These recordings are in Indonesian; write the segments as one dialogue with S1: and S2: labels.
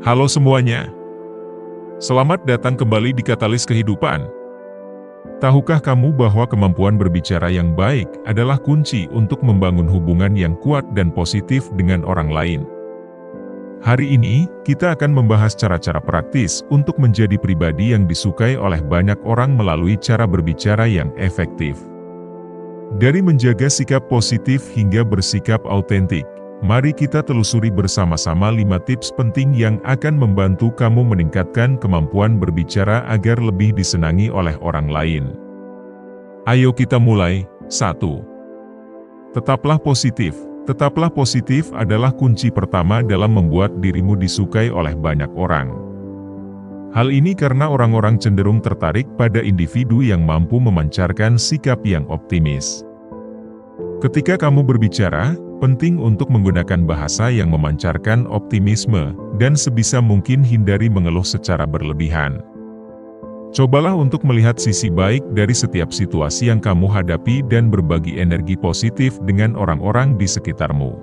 S1: Halo semuanya, selamat datang kembali di Katalis Kehidupan. Tahukah kamu bahwa kemampuan berbicara yang baik adalah kunci untuk membangun hubungan yang kuat dan positif dengan orang lain? Hari ini, kita akan membahas cara-cara praktis untuk menjadi pribadi yang disukai oleh banyak orang melalui cara berbicara yang efektif. Dari menjaga sikap positif hingga bersikap autentik, mari kita telusuri bersama-sama 5 tips penting yang akan membantu kamu meningkatkan kemampuan berbicara agar lebih disenangi oleh orang lain. Ayo kita mulai. 1. Tetaplah positif. Tetaplah positif adalah kunci pertama dalam membuat dirimu disukai oleh banyak orang. Hal ini karena orang-orang cenderung tertarik pada individu yang mampu memancarkan sikap yang optimis. Ketika kamu berbicara, penting untuk menggunakan bahasa yang memancarkan optimisme, dan sebisa mungkin hindari mengeluh secara berlebihan. Cobalah untuk melihat sisi baik dari setiap situasi yang kamu hadapi dan berbagi energi positif dengan orang-orang di sekitarmu.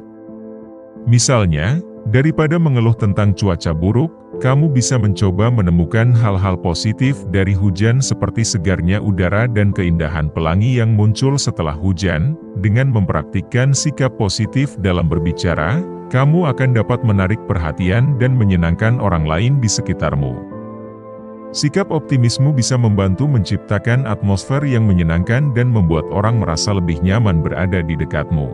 S1: Misalnya, daripada mengeluh tentang cuaca buruk, kamu bisa mencoba menemukan hal-hal positif dari hujan seperti segarnya udara dan keindahan pelangi yang muncul setelah hujan. Dengan mempraktikkan sikap positif dalam berbicara, kamu akan dapat menarik perhatian dan menyenangkan orang lain di sekitarmu. Sikap optimismu bisa membantu menciptakan atmosfer yang menyenangkan dan membuat orang merasa lebih nyaman berada di dekatmu.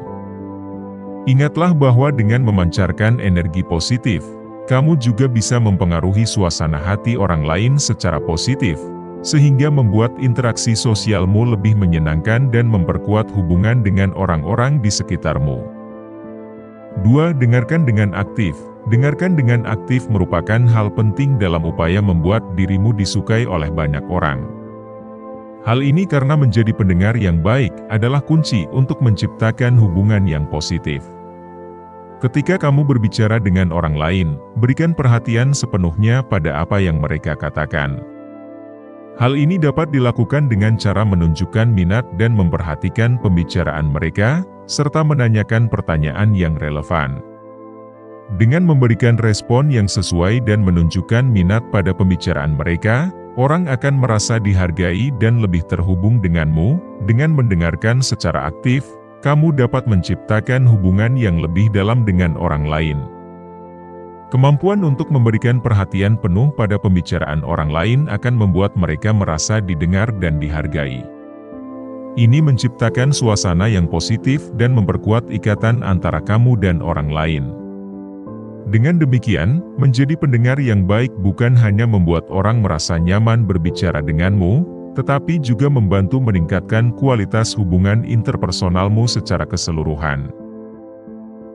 S1: Ingatlah bahwa dengan memancarkan energi positif, kamu juga bisa mempengaruhi suasana hati orang lain secara positif, sehingga membuat interaksi sosialmu lebih menyenangkan dan memperkuat hubungan dengan orang-orang di sekitarmu. 2. Dengarkan dengan aktif. Dengarkan dengan aktif merupakan hal penting dalam upaya membuat dirimu disukai oleh banyak orang. Hal ini karena menjadi pendengar yang baik adalah kunci untuk menciptakan hubungan yang positif. Ketika kamu berbicara dengan orang lain, berikan perhatian sepenuhnya pada apa yang mereka katakan. Hal ini dapat dilakukan dengan cara menunjukkan minat dan memperhatikan pembicaraan mereka, serta menanyakan pertanyaan yang relevan. Dengan memberikan respon yang sesuai dan menunjukkan minat pada pembicaraan mereka, orang akan merasa dihargai dan lebih terhubung denganmu. Dengan mendengarkan secara aktif, kamu dapat menciptakan hubungan yang lebih dalam dengan orang lain. Kemampuan untuk memberikan perhatian penuh pada pembicaraan orang lain akan membuat mereka merasa didengar dan dihargai. Ini menciptakan suasana yang positif dan memperkuat ikatan antara kamu dan orang lain. Dengan demikian, menjadi pendengar yang baik bukan hanya membuat orang merasa nyaman berbicara denganmu, tetapi juga membantu meningkatkan kualitas hubungan interpersonalmu secara keseluruhan.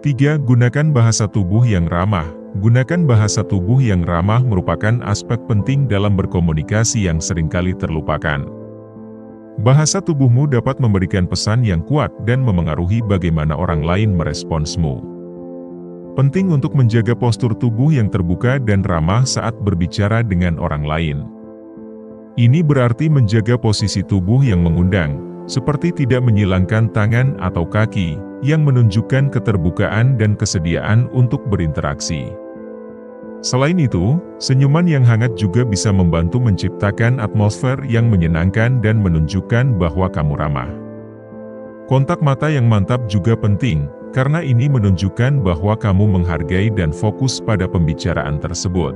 S1: 3. Gunakan bahasa tubuh yang ramah. Gunakan bahasa tubuh yang ramah merupakan aspek penting dalam berkomunikasi yang seringkali terlupakan. Bahasa tubuhmu dapat memberikan pesan yang kuat dan memengaruhi bagaimana orang lain meresponsmu. Penting untuk menjaga postur tubuh yang terbuka dan ramah saat berbicara dengan orang lain. Ini berarti menjaga posisi tubuh yang mengundang, seperti tidak menyilangkan tangan atau kaki, yang menunjukkan keterbukaan dan kesediaan untuk berinteraksi. Selain itu, senyuman yang hangat juga bisa membantu menciptakan atmosfer yang menyenangkan dan menunjukkan bahwa kamu ramah. Kontak mata yang mantap juga penting, karena ini menunjukkan bahwa kamu menghargai dan fokus pada pembicaraan tersebut.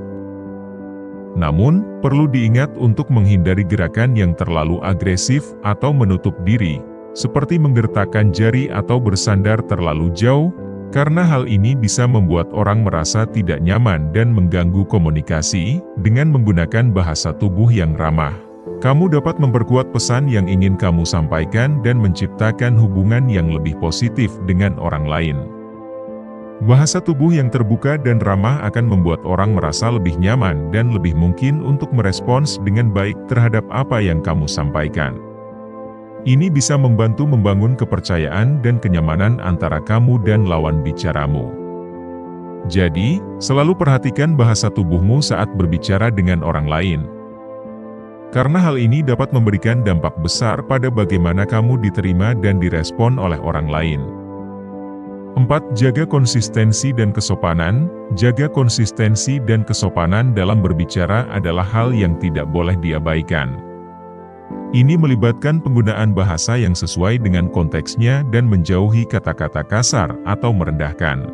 S1: Namun, perlu diingat untuk menghindari gerakan yang terlalu agresif atau menutup diri, seperti menggertakkan jari atau bersandar terlalu jauh, karena hal ini bisa membuat orang merasa tidak nyaman dan mengganggu komunikasi. Dengan menggunakan bahasa tubuh yang ramah, kamu dapat memperkuat pesan yang ingin kamu sampaikan dan menciptakan hubungan yang lebih positif dengan orang lain. Bahasa tubuh yang terbuka dan ramah akan membuat orang merasa lebih nyaman dan lebih mungkin untuk merespons dengan baik terhadap apa yang kamu sampaikan. Ini bisa membantu membangun kepercayaan dan kenyamanan antara kamu dan lawan bicaramu. Jadi, selalu perhatikan bahasa tubuhmu saat berbicara dengan orang lain. Karena hal ini dapat memberikan dampak besar pada bagaimana kamu diterima dan direspon oleh orang lain. 4. Jaga konsistensi dan kesopanan. Jaga konsistensi dan kesopanan dalam berbicara adalah hal yang tidak boleh diabaikan. Ini melibatkan penggunaan bahasa yang sesuai dengan konteksnya dan menjauhi kata-kata kasar atau merendahkan.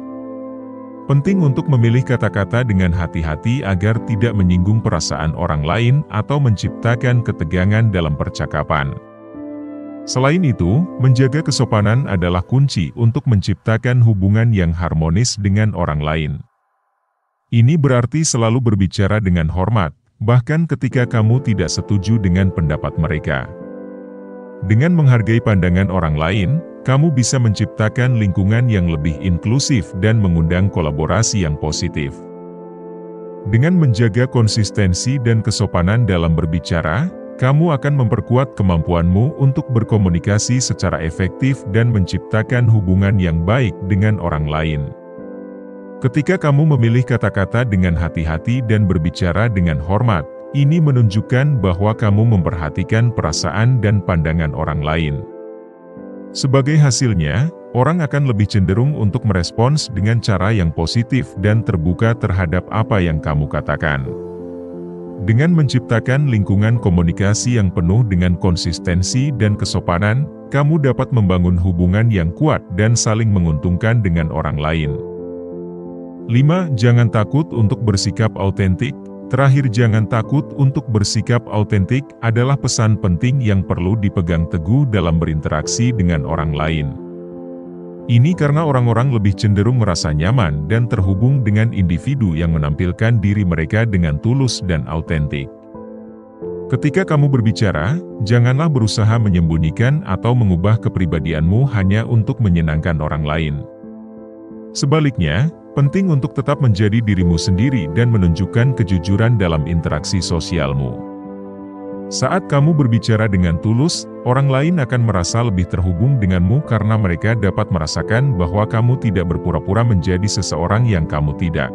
S1: Penting untuk memilih kata-kata dengan hati-hati agar tidak menyinggung perasaan orang lain atau menciptakan ketegangan dalam percakapan. Selain itu, menjaga kesopanan adalah kunci untuk menciptakan hubungan yang harmonis dengan orang lain. Ini berarti selalu berbicara dengan hormat, bahkan ketika kamu tidak setuju dengan pendapat mereka. Dengan menghargai pandangan orang lain, kamu bisa menciptakan lingkungan yang lebih inklusif dan mengundang kolaborasi yang positif. Dengan menjaga konsistensi dan kesopanan dalam berbicara, kamu akan memperkuat kemampuanmu untuk berkomunikasi secara efektif dan menciptakan hubungan yang baik dengan orang lain. Ketika kamu memilih kata-kata dengan hati-hati dan berbicara dengan hormat, ini menunjukkan bahwa kamu memperhatikan perasaan dan pandangan orang lain. Sebagai hasilnya, orang akan lebih cenderung untuk merespons dengan cara yang positif dan terbuka terhadap apa yang kamu katakan. Dengan menciptakan lingkungan komunikasi yang penuh dengan konsistensi dan kesopanan, kamu dapat membangun hubungan yang kuat dan saling menguntungkan dengan orang lain. 5. Jangan takut untuk bersikap autentik. Terakhir, jangan takut untuk bersikap autentik adalah pesan penting yang perlu dipegang teguh dalam berinteraksi dengan orang lain. Ini karena orang-orang lebih cenderung merasa nyaman dan terhubung dengan individu yang menampilkan diri mereka dengan tulus dan autentik. Ketika kamu berbicara, janganlah berusaha menyembunyikan atau mengubah kepribadianmu hanya untuk menyenangkan orang lain. Sebaliknya, penting untuk tetap menjadi dirimu sendiri dan menunjukkan kejujuran dalam interaksi sosialmu. Saat kamu berbicara dengan tulus, orang lain akan merasa lebih terhubung denganmu karena mereka dapat merasakan bahwa kamu tidak berpura-pura menjadi seseorang yang kamu tidak.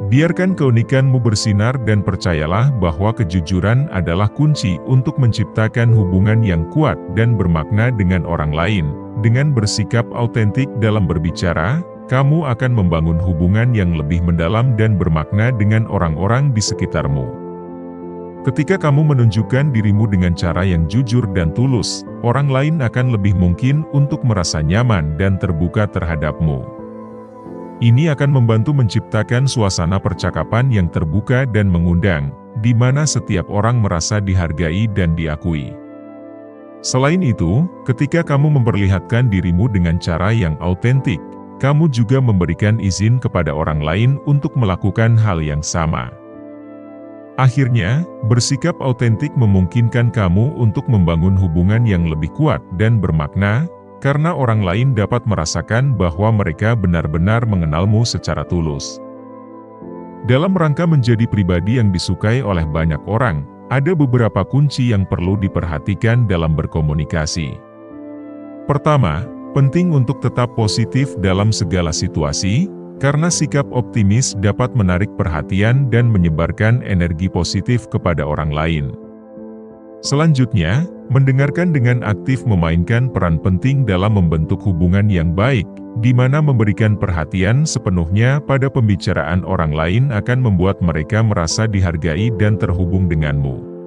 S1: Biarkan keunikanmu bersinar dan percayalah bahwa kejujuran adalah kunci untuk menciptakan hubungan yang kuat dan bermakna dengan orang lain. Dengan bersikap autentik dalam berbicara, kamu akan membangun hubungan yang lebih mendalam dan bermakna dengan orang-orang di sekitarmu. Ketika kamu menunjukkan dirimu dengan cara yang jujur dan tulus, orang lain akan lebih mungkin untuk merasa nyaman dan terbuka terhadapmu. Ini akan membantu menciptakan suasana percakapan yang terbuka dan mengundang, di mana setiap orang merasa dihargai dan diakui. Selain itu, ketika kamu memperlihatkan dirimu dengan cara yang autentik, kamu juga memberikan izin kepada orang lain untuk melakukan hal yang sama. Akhirnya, bersikap autentik memungkinkan kamu untuk membangun hubungan yang lebih kuat dan bermakna, karena orang lain dapat merasakan bahwa mereka benar-benar mengenalmu secara tulus. Dalam rangka menjadi pribadi yang disukai oleh banyak orang, ada beberapa kunci yang perlu diperhatikan dalam berkomunikasi. Pertama, penting untuk tetap positif dalam segala situasi, karena sikap optimis dapat menarik perhatian dan menyebarkan energi positif kepada orang lain. Selanjutnya, mendengarkan dengan aktif memainkan peran penting dalam membentuk hubungan yang baik, di mana memberikan perhatian sepenuhnya pada pembicaraan orang lain akan membuat mereka merasa dihargai dan terhubung denganmu.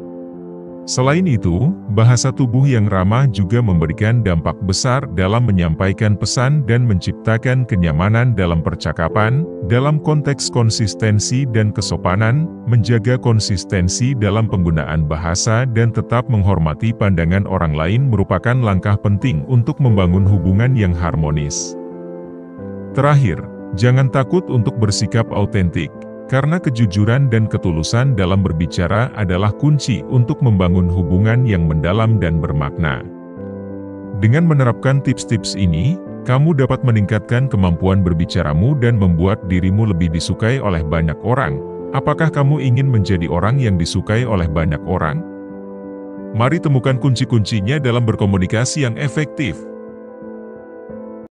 S1: Selain itu, bahasa tubuh yang ramah juga memberikan dampak besar dalam menyampaikan pesan dan menciptakan kenyamanan dalam percakapan. Dalam konteks konsistensi dan kesopanan, menjaga konsistensi dalam penggunaan bahasa dan tetap menghormati pandangan orang lain merupakan langkah penting untuk membangun hubungan yang harmonis. Terakhir, jangan takut untuk bersikap autentik. Karena kejujuran dan ketulusan dalam berbicara adalah kunci untuk membangun hubungan yang mendalam dan bermakna. Dengan menerapkan tips-tips ini, kamu dapat meningkatkan kemampuan berbicaramu dan membuat dirimu lebih disukai oleh banyak orang. Apakah kamu ingin menjadi orang yang disukai oleh banyak orang? Mari temukan kunci-kuncinya dalam berkomunikasi yang efektif.